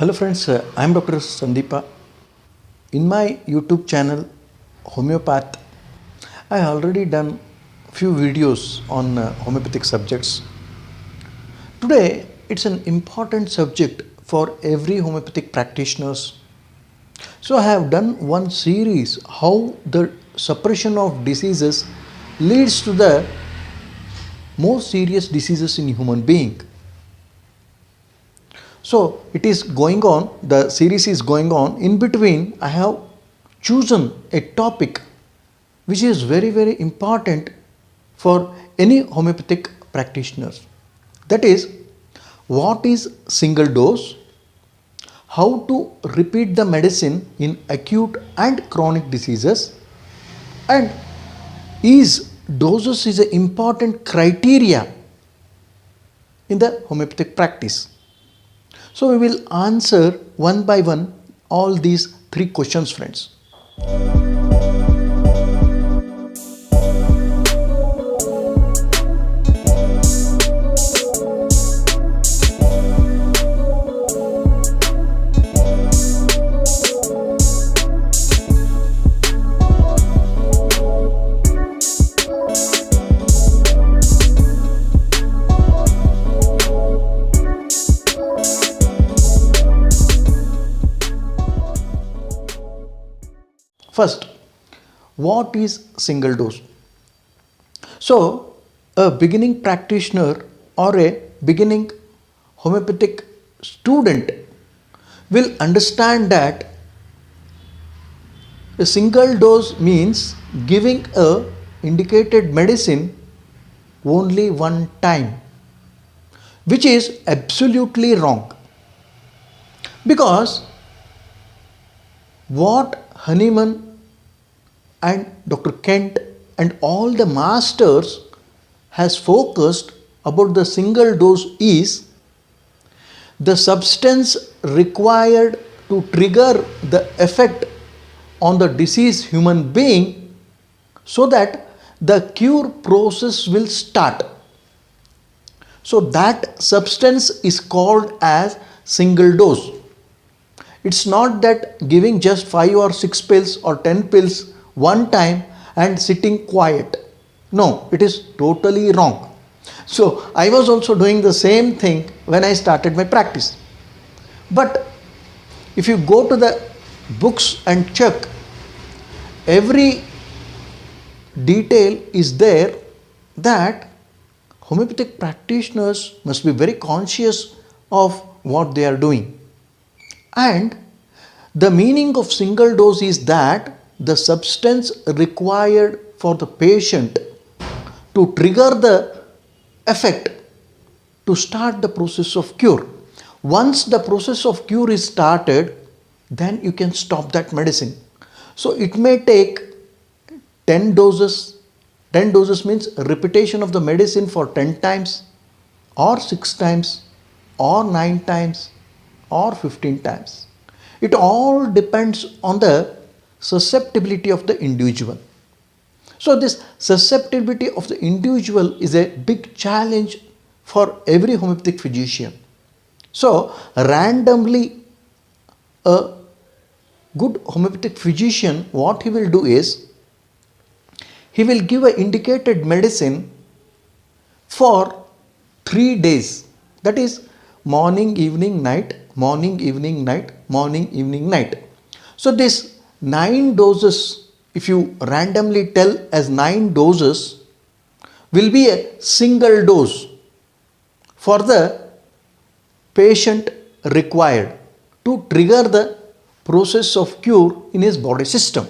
Hello friends, I am Dr. Sandipaa. In my YouTube channel Homeopath, I already done few videos on homeopathic subjects. Today it's an important subject for every homeopathic practitioners. So I have done one series how the suppression of diseases leads to the more serious diseases in human being. So it is going on, the series is going on. In between, I have chosen a topic which is very important for any homeopathic practitioners. That is, what is single dose, how to repeat the medicine in acute and chronic diseases, and is doses is an important criteria in the homeopathic practice. So we will answer one by one all these three questions, friends. First, what is single dose? So, a beginning practitioner or a beginning homeopathic student will understand that a single dose means giving a indicated medicine only one time, which is absolutely wrong. Because what Hahnemann and Dr. Kent and all the masters has focused about the single dose is the substance required to trigger the effect on the diseased human being so that the cure process will start. So that substance is called as single dose. It's not that giving just 5 or 6 pills or 10 pills one time and sitting quiet. No, it is totally wrong. So I was also doing the same thing when I started my practice. But if you go to the books and check, every detail is there that homeopathic practitioners must be very conscious of what they are doing. And the meaning of single dose is that the substance required for the patient to trigger the effect to start the process of cure. Once the process of cure is started, then you can stop that medicine. So it may take 10 doses. 10 doses means repetition of the medicine for 10 times or 6 times or 9 times or 15 times. It all depends on the susceptibility of the individual. So this susceptibility of the individual is a big challenge for every homeopathic physician. So randomly a good homeopathic physician, what he will do is, he will give an indicated medicine for 3 days. That is morning, evening, night, morning, evening, night, morning, evening, night. So this 9 doses, if you randomly tell as 9 doses, will be a single dose for the patient required to trigger the process of cure in his body system.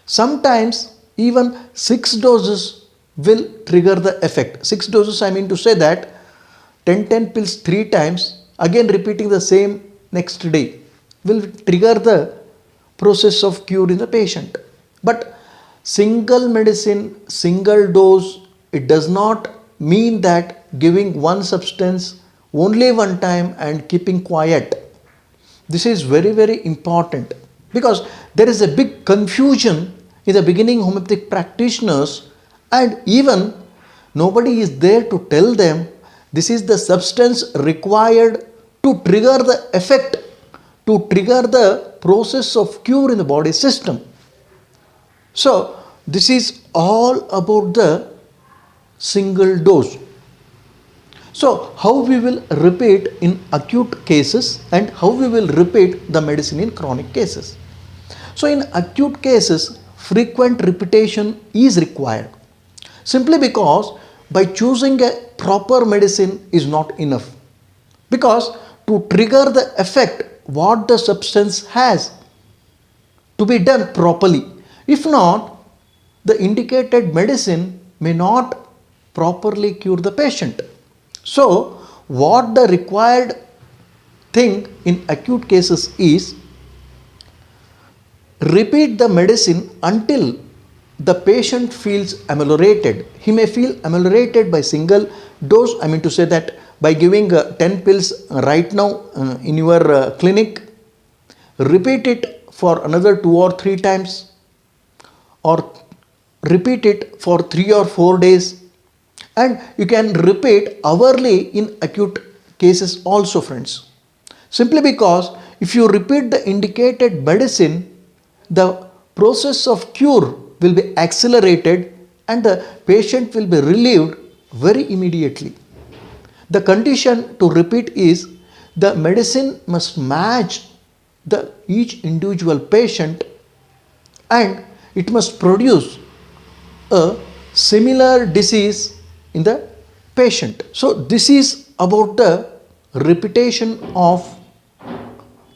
Sometimes even 6 doses will trigger the effect. 6 doses, I mean to say that 10 pills 3 times, again repeating the same next day, will trigger the process of cure in the patient. But single medicine, single dose, it does not mean that giving one substance only one time and keeping quiet. This is very important because there is a big confusion in the beginning homeopathic practitioners, and even nobody is there to tell them this is the substance required to trigger the effect to trigger the process of cure in the body system. So this is all about the single dose. So how we will repeat in acute cases and how we will repeat the medicine in chronic cases. So in acute cases, frequent repetition is required simply because by choosing a proper medicine is not enough, because to trigger the effect what the substance has to be done properly. If not, the indicated medicine may not properly cure the patient. So what the required thing in acute cases is repeat the medicine until the patient feels ameliorated. He may feel ameliorated by single dose. I mean to say that by giving 10 pills right now in your clinic, repeat it for another 2 or 3 times, or repeat it for 3 or 4 days, and you can repeat hourly in acute cases also, friends. Simply because if you repeat the indicated medicine, the process of cure will be accelerated and the patient will be relieved very immediately. The condition to repeat is the medicine must match the each individual patient and it must produce a similar disease in the patient. So this is about the repetition of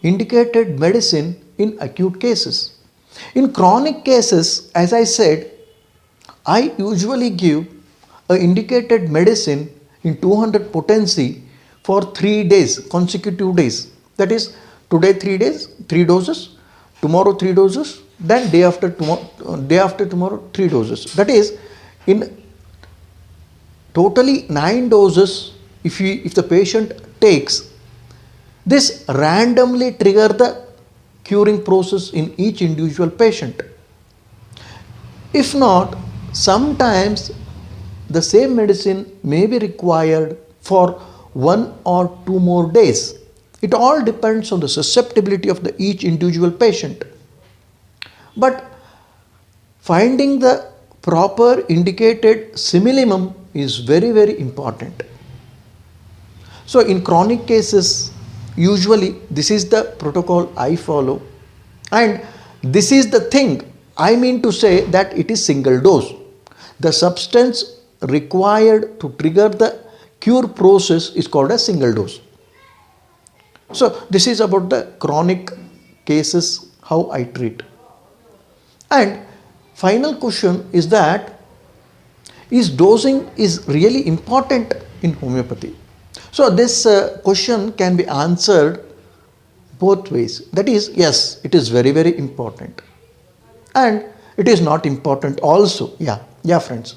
indicated medicine in acute cases. In chronic cases, as I said, I usually give a indicated medicine in 200 potency for 3 days, consecutive days. That is, today 3 days, 3 doses, tomorrow 3 doses, then day after tomorrow 3 doses. That is, in totally 9 doses, if the patient takes, this randomly trigger the curing process in each individual patient. If not, sometimes the same medicine may be required for 1 or 2 more days. It all depends on the susceptibility of the each individual patient. But finding the proper indicated minimum is very, very important. So in chronic cases, usually this is the protocol I follow, and this is the thing I mean to say that it is single dose. The substance required to trigger the cure process is called a single dose. So this is about the chronic cases, how I treat. And final question is that, is dosing is really important in homeopathy? So this question can be answered both ways. That is, yes, it is very, very important. And it is not important also. Yeah, friends.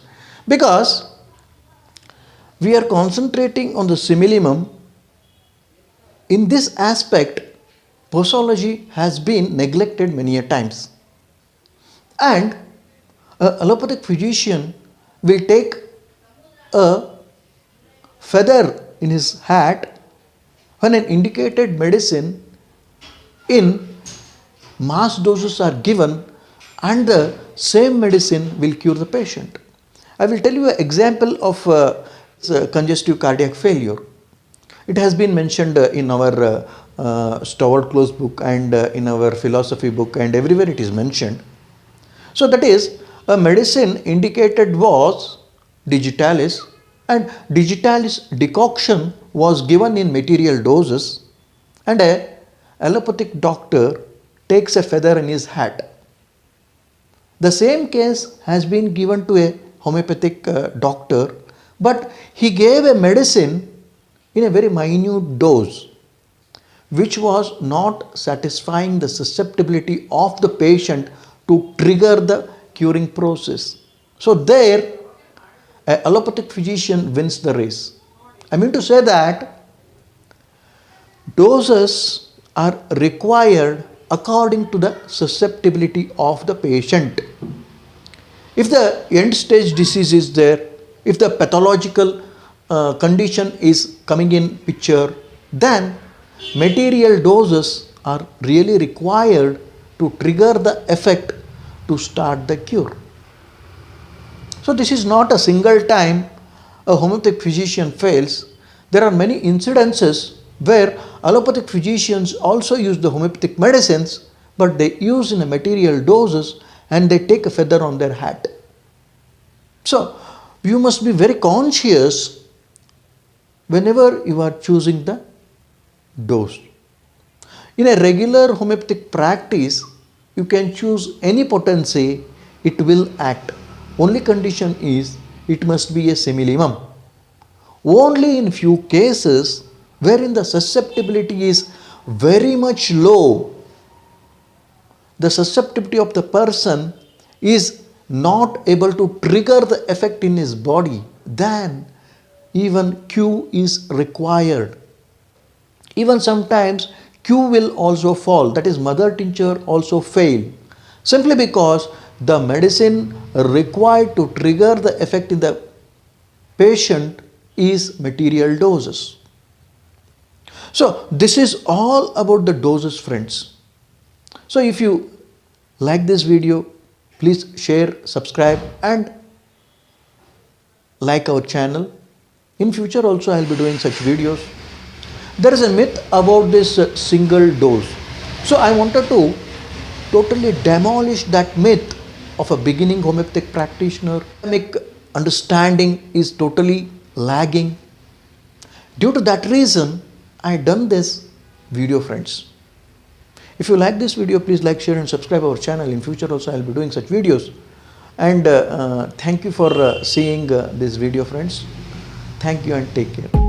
Because we are concentrating on the minimum. In this aspect, posology has been neglected many a times. And an allopathic physician will take a feather in his hat when an indicated medicine in mass doses are given and the same medicine will cure the patient. I will tell you an example of congestive cardiac failure. It has been mentioned in our Stoward Close book and in our philosophy book, and everywhere it is mentioned. So that is, a medicine indicated was digitalis, and digitalis decoction was given in material doses, and a allopathic doctor takes a feather in his hat. The same case has been given to a homeopathic doctor, but he gave a medicine in a very minute dose, which was not satisfying the susceptibility of the patient to trigger the curing process. So there, an allopathic physician wins the race. I mean to say that doses are required according to the susceptibility of the patient. If the end stage disease is there, if the pathological condition is coming in picture, then material doses are really required to trigger the effect to start the cure. So this is not a single time a homeopathic physician fails. There are many incidences where allopathic physicians also use the homeopathic medicines, but they use in a material doses and they take a feather on their hat. So you must be very conscious whenever you are choosing the dose. In a regular homeopathic practice, you can choose any potency, it will act. Only condition is it must be a semilimum. Only in few cases wherein the susceptibility is very much low, the susceptibility of the person is not able to trigger the effect in his body, then even Q is required. Even sometimes Q will also fall, that is mother tincture also fail, simply because the medicine required to trigger the effect in the patient is material doses. So this is all about the doses, friends. So if you like this video, please share, subscribe and like our channel. In future also I will be doing such videos. There is a myth about this single dose. So I wanted to totally demolish that myth of a beginning homeopathic practitioner. Academic understanding is totally lagging. Due to that reason, I done this video, friends. If you like this video, please like, share and subscribe our channel. In future also I will be doing such videos. And thank you for seeing this video, friends. Thank you and take care.